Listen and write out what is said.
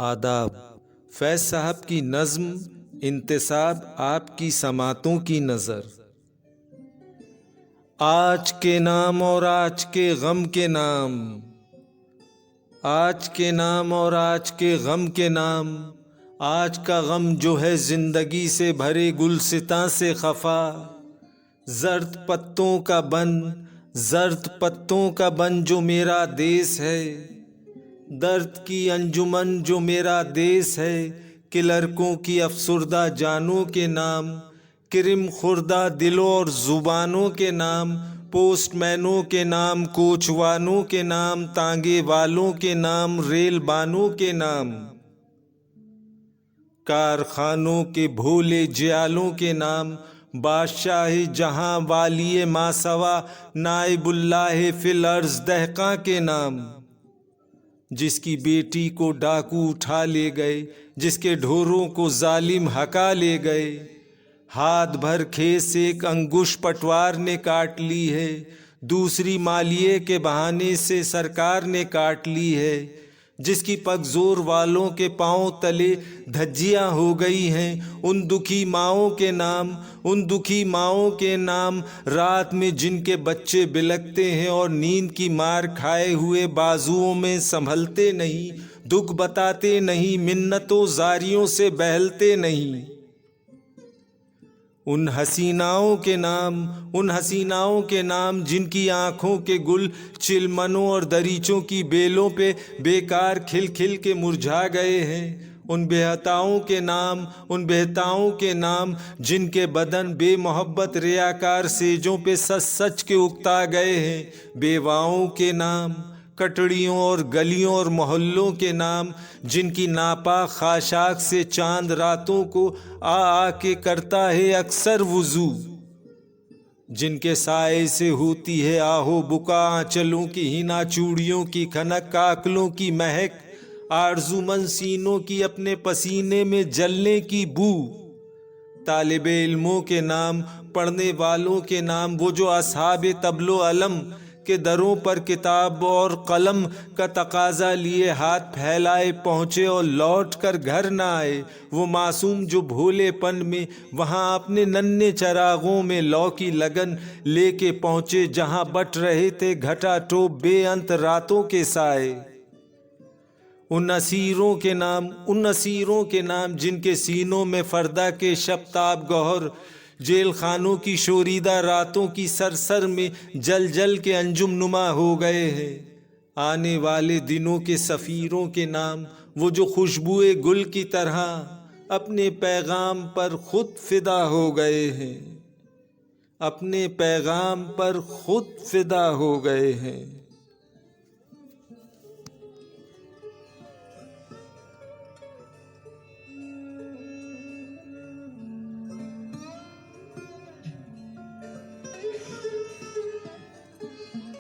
आदाब। फैज साहब की नज़्म इंतिसाब आपकी समातों की नज़र। आज के नाम और आज के गम के नाम, आज के नाम और आज के गम के नाम। आज का गम जो है जिंदगी से भरे गुलसितां से खफा। जर्द पत्तों का बन, जर्द पत्तों का बन जो मेरा देश है। दर्द की अंजुमन जो मेरा देश है। कि लड़कों की अफसुर्दा जानों के नाम, क्रिम खुर्दा दिलों और जुबानों के नाम। पोस्टमैनों के नाम, कोचवानों के नाम, तांगे वालों के नाम, रेल बानों के नाम। कारखानों के भोले जियालों के नाम। बादशाह जहां वालिए मासवा, नाइबुल्लाह फिल अर्ज़ दहका के नाम। जिसकी बेटी को डाकू उठा ले गए, जिसके ढोरों को जालिम हका ले गए। हाथ भर खेत से एक अंगुश पटवार ने काट ली है, दूसरी मालिये के बहाने से सरकार ने काट ली है। जिसकी पगजोर वालों के पांव तले धज्जियां हो गई हैं, उन दुखी माओं के नाम, उन दुखी माओं के नाम। रात में जिनके बच्चे बिलखते हैं और नींद की मार खाए हुए बाजुओं में संभलते नहीं, दुख बताते नहीं, मिन्नतों जारियों से बहलते नहीं। उन हसीनाओं के नाम, उन हसीनाओं के नाम जिनकी आँखों के गुल चिलमनों और दरीचों की बेलों पे बेकार खिल खिल के मुरझा गए हैं। उन बेहताओं के नाम, उन बेहताओं के नाम जिनके बदन बेमोहब्बत रियाकार सेजों पे सच सच के उकता गए हैं। बेवाओं के नाम, कटड़ियों और गलियों और मोहल्लों के नाम जिनकी नापाक खाशाक से चांद रातों को आ के करता है अक्सर वुजू। जिनके साए से होती है आहो बुका, आंचलों की हिना चूड़ियों की खनक, काकलों की महक, आरज़ूमंद सीनों की अपने पसीने में जलने की बू। तालिबे इल्मों के नाम, पढ़ने वालों के नाम, वो जो असहाबे तबलो अलम के दरों पर किताब और कलम का तकाजा लिए हाथ फैलाए पहुँचे और लौट कर घर न आए। वो मासूम जो भोलेपन में वहाँ अपने नन्हे चरागों में लौ की लगन लेके पहुँचे, जहाँ बट रहे थे घटा टोप बेअंत रातों के साए। उन असीरों के नाम, उन असीरों के नाम जिनके सीनों में फरदा के शब्ताब गौहर जेल खानों की शोरीदा रातों की सरसर में जल जल के अंजुम नुमा हो गए हैं। आने वाले दिनों के सफ़ीरों के नाम, वो जो खुशबुए गुल की तरह अपने पैगाम पर खुद फिदा हो गए हैं, अपने पैगाम पर खुद फिदा हो गए हैं।